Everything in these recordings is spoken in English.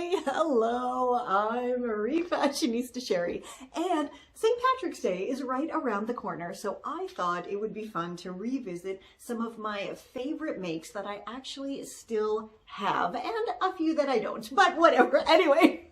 family. Hello, I'm Refashionista Sheri, and St. Patrick's Day is right around the corner, so I thought it would be fun to revisit some of my favorite makes that I actually still have, and a few that I don't, but whatever. Anyway,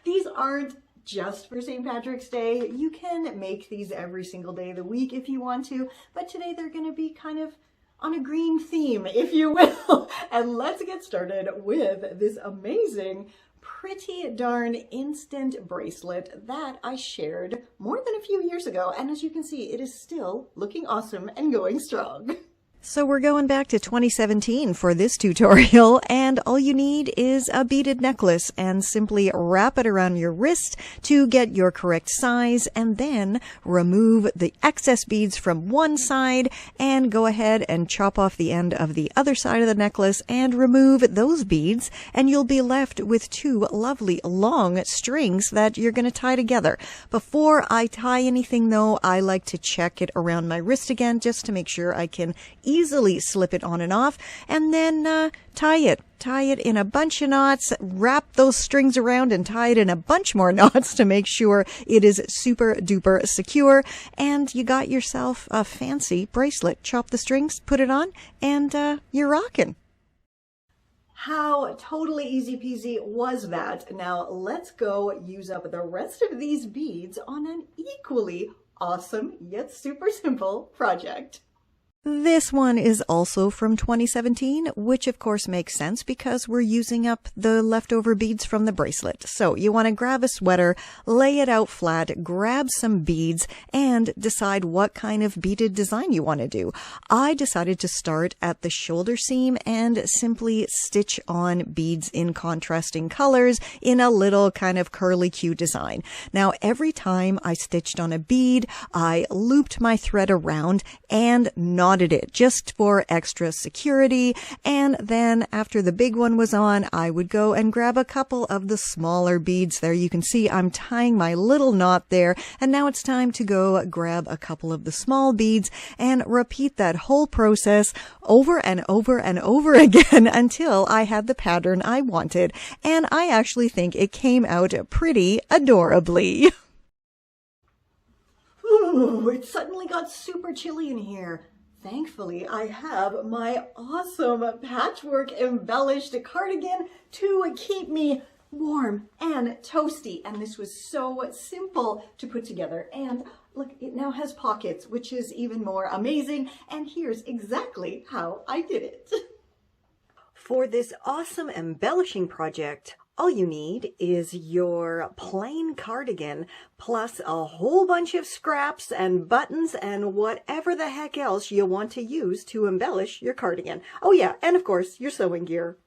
these aren't just for St. Patrick's Day. You can make these every single day of the week if you want to, but today they're going to be kind of on a green theme, if you will. And let's get started with this amazing, pretty darn instant bracelet that I shared more than a few years ago. And as you can see, it is still looking awesome and going strong. So we're going back to 2017 for this tutorial, and all you need is a beaded necklace and simply wrap it around your wrist to get your correct size, and then remove the excess beads from one side and go ahead and chop off the end of the other side of the necklace and remove those beads, and you'll be left with two lovely long strings that you're going to tie together. Before I tie anything though, I like to check it around my wrist again just to make sure I can easily slip it on and off, and then tie it in a bunch of knots, wrap those strings around and tie it in a bunch more knots to make sure it is super duper secure, and you got yourself a fancy bracelet. Chop the strings, put it on, and you're rocking. How totally easy peasy was that? Now let's go use up the rest of these beads on an equally awesome yet super simple project. This one is also from 2017, which of course makes sense because we're using up the leftover beads from the bracelet. So you want to grab a sweater, lay it out flat, grab some beads, and decide what kind of beaded design you want to do. I decided to start at the shoulder seam and simply stitch on beads in contrasting colors in a little kind of curly Q design. Now, every time I stitched on a bead, I looped my thread around and knotted it just for extra security, and then after the big one was on, I would go and grab a couple of the smaller beads. There you can see I'm tying my little knot there, and now it's time to go grab a couple of the small beads and repeat that whole process over and over and over again until I had the pattern I wanted, and I actually think it came out pretty adorably. Ooh, it suddenly got super chilly in here. Thankfully, I have my awesome patchwork embellished cardigan to keep me warm and toasty. And this was so simple to put together. And look, it now has pockets, which is even more amazing. And here's exactly how I did it. For this awesome embellishing project, all you need is your plain cardigan plus a whole bunch of scraps and buttons and whatever the heck else you want to use to embellish your cardigan. Oh yeah, and of course your sewing gear.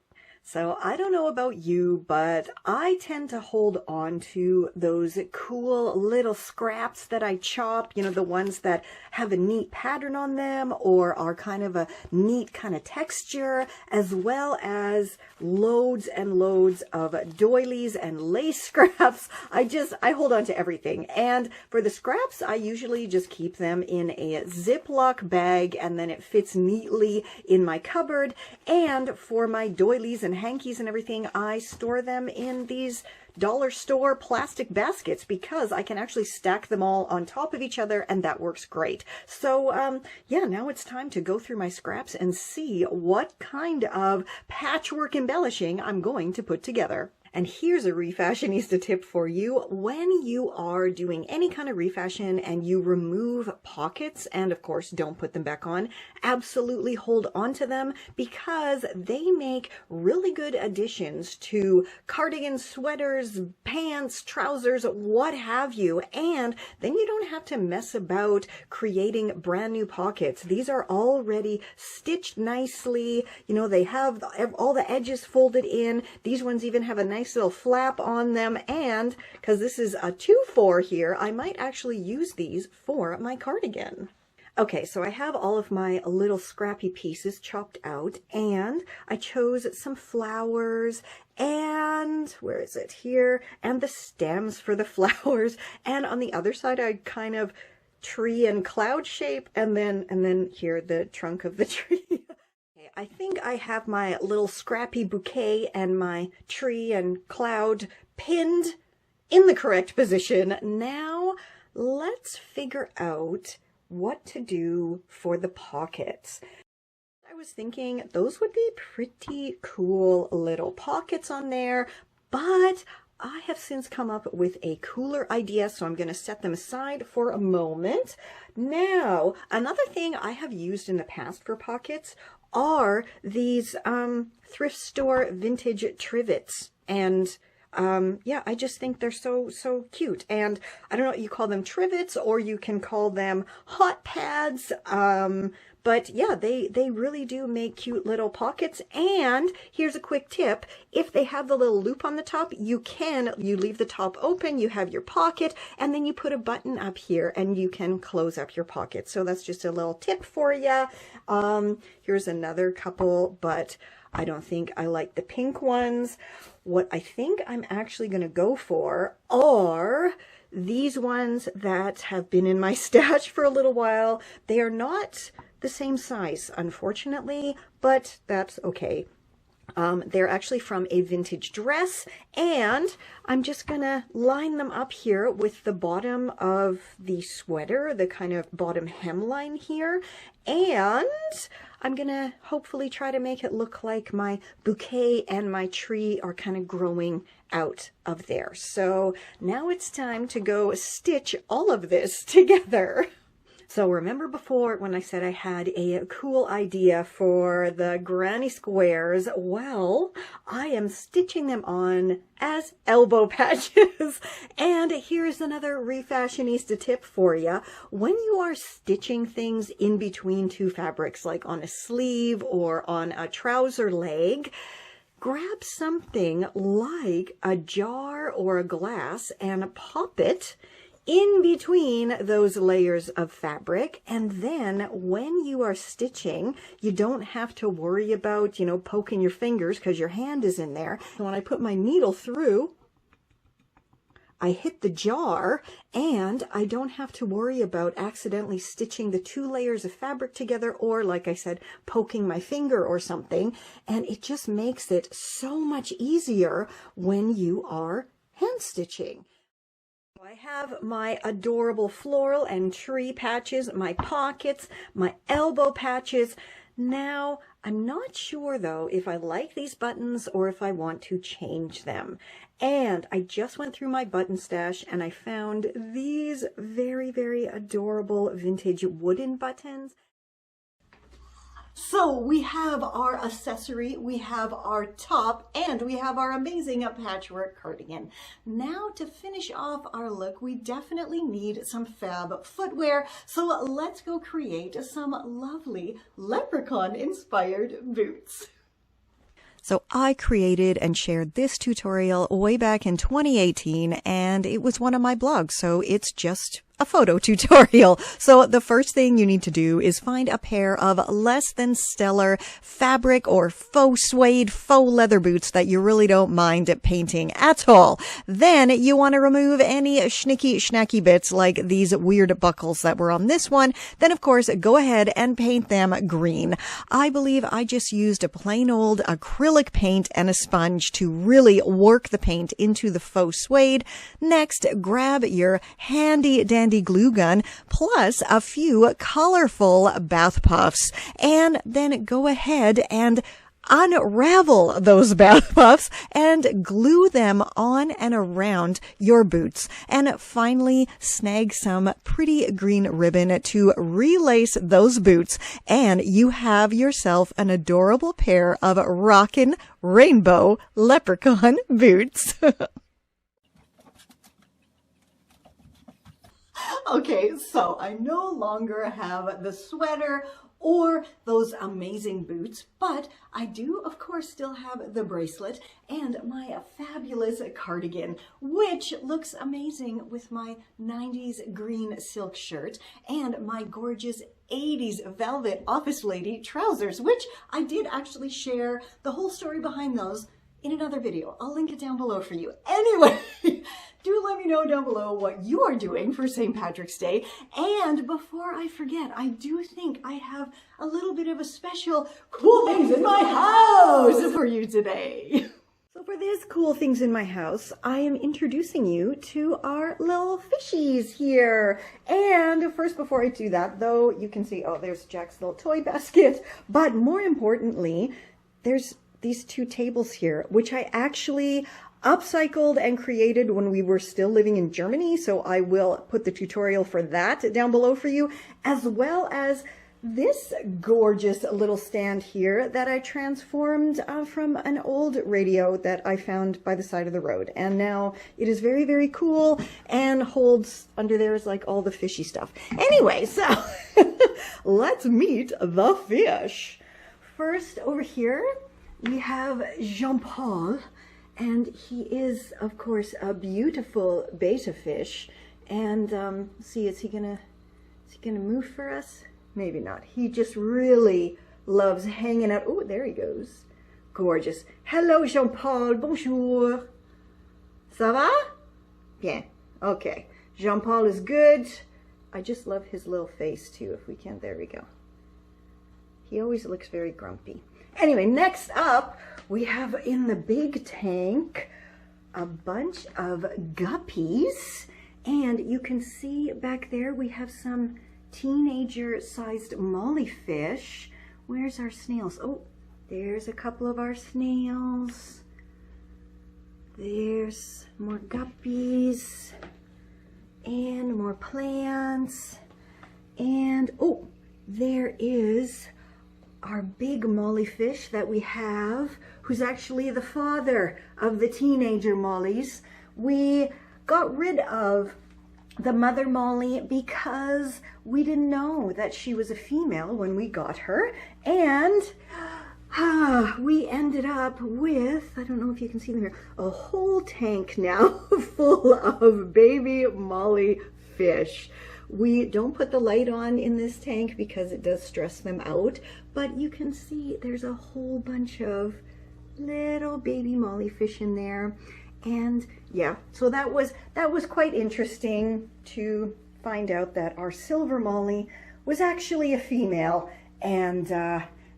So I don't know about you, but I tend to hold on to those cool little scraps that I chop, you know, the ones that have a neat pattern on them or are kind of a neat kind of texture, as well as loads and loads of doilies and lace scraps. I hold on to everything. And for the scraps, I usually just keep them in a Ziploc bag, and then it fits neatly in my cupboard. And for my doilies and hankies and everything, I store them in these dollar store plastic baskets because I can actually stack them all on top of each other, and that works great. So yeah, now it's time to go through my scraps and see what kind of patchwork embellishing I'm going to put together. And here's a Refashionista tip for you. When you are doing any kind of refashion and you remove pockets, and of course don't put them back on, absolutely hold on to them because they make really good additions to cardigans, sweaters, pants, trousers, what have you. And then you don't have to mess about creating brand new pockets. These are already stitched nicely. You know, they have all the edges folded in. These ones even have a nice little flap on them, and because this is a 2-4 here, I might actually use these for my cardigan. Okay, so I have all of my little scrappy pieces chopped out, and I chose some flowers, and where is it here? And the stems for the flowers, and on the other side I kind of tree and cloud shape, and then here the trunk of the tree. I think I have my little scrappy bouquet and my tree and cloud pinned in the correct position. Now let's figure out what to do for the pockets. I was thinking those would be pretty cool little pockets on there, but I have since come up with a cooler idea, so I'm going to set them aside for a moment. Now, another thing I have used in the past for pockets are these thrift store vintage trivets. And yeah, I just think they're so cute. And I don't know, you call them trivets or you can call them hot pads. But yeah, they really do make cute little pockets. And here's a quick tip. If they have the little loop on the top, you leave the top open, you have your pocket, and then you put a button up here and you can close up your pocket. So that's just a little tip for you. Here's another couple, but I don't think I like the pink ones. What I think I'm actually going to go for are these ones that have been in my stash for a little while. They are not the same size, unfortunately, but that's okay. They're actually from a vintage dress, and I'm just gonna line them up here with the bottom of the sweater, the kind of bottom hemline here, and I'm gonna hopefully try to make it look like my bouquet and my tree are kind of growing out of there. So now it's time to go stitch all of this together. So remember before when I said I had a cool idea for the granny squares? Well, I am stitching them on as elbow patches. And here's another Refashionista tip for you. When you are stitching things in between two fabrics, like on a sleeve or on a trouser leg, grab something like a jar or a glass and pop it in between those layers of fabric, and then when you are stitching, you don't have to worry about, poking your fingers because your hand is in there. And when I put my needle through, I hit the jar, and I don't have to worry about accidentally stitching the two layers of fabric together, or like I said, poking my finger or something, and it just makes it so much easier when you are hand stitching. I have my adorable floral and tree patches, my pockets, my elbow patches. Now, I'm not sure though if I like these buttons or if I want to change them. And I just went through my button stash and I found these very, very adorable vintage wooden buttons. So we have our accessory, we have our top, and we have our amazing patchwork cardigan. Now to finish off our look, we definitely need some fab footwear. So let's go create some lovely leprechaun inspired boots. So I created and shared this tutorial way back in 2018, and it was one of my blogs, so it's just a photo tutorial. So the first thing you need to do is find a pair of less than stellar fabric or faux suede, faux leather boots that you really don't mind painting at all. Then you want to remove any schnicky schnacky bits like these weird buckles that were on this one. Then of course go ahead and paint them green. I believe I just used a plain old acrylic paint and a sponge to really work the paint into the faux suede. Next, grab your handy dandy glue gun plus a few colorful bath puffs, and then go ahead and unravel those bath puffs and glue them on and around your boots. And finally, snag some pretty green ribbon to relace those boots, and you have yourself an adorable pair of rockin' rainbow leprechaun boots. Okay, so I no longer have the sweater or those amazing boots, but I do, of course, still have the bracelet and my fabulous cardigan, which looks amazing with my 90s green silk shirt and my gorgeous 80s velvet office lady trousers, which I did actually share the whole story behind those in another video. I'll link it down below for you. Anyway, do let me know down below what you are doing for St. Patrick's Day. And before I forget, I do think I have a little bit of a special cool things in my house for you today. So for this cool things in my house, I am introducing you to our little fishies here. And first, before I do that, though, you can see, oh, there's Jack's little toy basket. But more importantly, there's these two tables here, which I actually upcycled and created when we were still living in Germany. So I will put the tutorial for that down below for you, as well as this gorgeous little stand here that I transformed from an old radio that I found by the side of the road. And now it is very, very cool and holds under there is like all the fishy stuff. Anyway, so let's meet the fish. First, over here, we have JeanPaul, and he is, of course, a beautiful betta fish. And see, is he gonna move for us? Maybe not. He just really loves hanging out. Oh, there he goes. Gorgeous. Hello, JeanPaul. Bonjour. Ça va? Bien. Okay. JeanPaul is good. I just love his little face, too, if we can. There we go. He always looks very grumpy. Anyway, next up, we have in the big tank a bunch of guppies. And you can see back there we have some teenager-sized mollyfish. Where's our snails? Oh, there's a couple of our snails. There's more guppies and more plants. And oh, there is our big mollyfish that we have, who's actually the father of the teenager mollies. We got rid of the mother molly because we didn't know that she was a female when we got her, and we ended up with, I don't know if you can see them here, a whole tank now full of baby molly fish. We don't put the light on in this tank because it does stress them out, but you can see there's a whole bunch of little baby molly fish in there. And yeah, so that was quite interesting to find out that our silver molly was actually a female and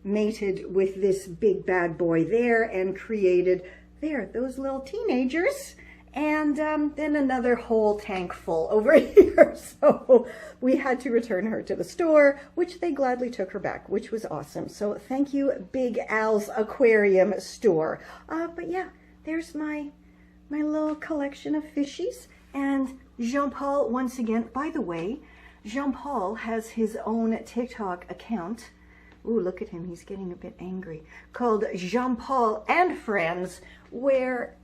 mated with this big bad boy there and created those little teenagers, and then another whole tank full over here. So we had to return her to the store, which they gladly took her back, which was awesome. So thank you, Big Al's Aquarium store. But yeah, there's my little collection of fishies. And JeanPaul, once again, by the way, JeanPaul has his own TikTok account. Ooh, look at him, he's getting a bit angry. Called JeanPaul and Friends, where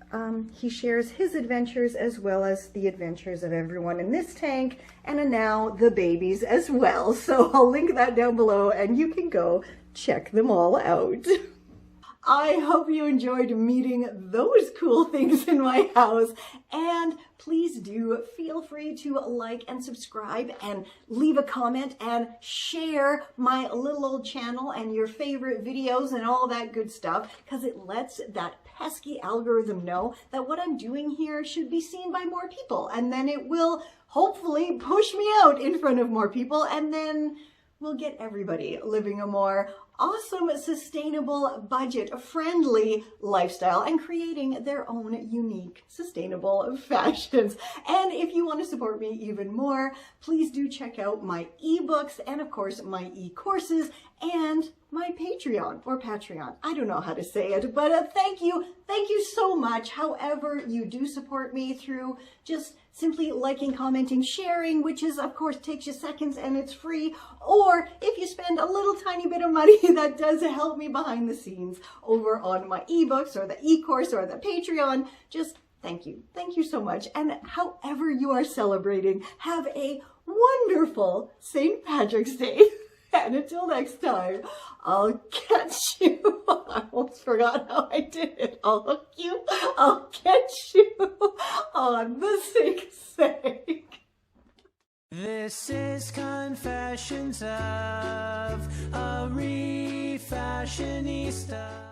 he shares his adventures as well as the adventures of everyone in this tank, and now the babies as well. So I'll link that down below and you can go check them all out. I hope you enjoyed meeting those cool things in my house, and please do feel free to like and subscribe and leave a comment and share my little old channel and your favorite videos and all that good stuff, because it lets that pesky algorithm know that what I'm doing here should be seen by more people, and then it will hopefully push me out in front of more people, and then we'll get everybody living a more awesome, sustainable, budget-friendly lifestyle and creating their own unique, sustainable fashions. And if you want to support me even more, please do check out my ebooks and, of course, my e-courses and my Patreon or Patreon. I don't know how to say it, but thank you so much. However you do support me through just simply liking, commenting, sharing, which is, of course, takes you seconds and it's free. Or if you spend a little tiny bit of money, that does help me behind the scenes over on my ebooks or the e-course or the Patreon. Just thank you. Thank you so much. And however you are celebrating, have a wonderful St. Patrick's Day. And until next time, I'll catch you. I almost forgot how I did it. I'll hook you. I'll catch you on the sink. This is Confessions of a Refashionista.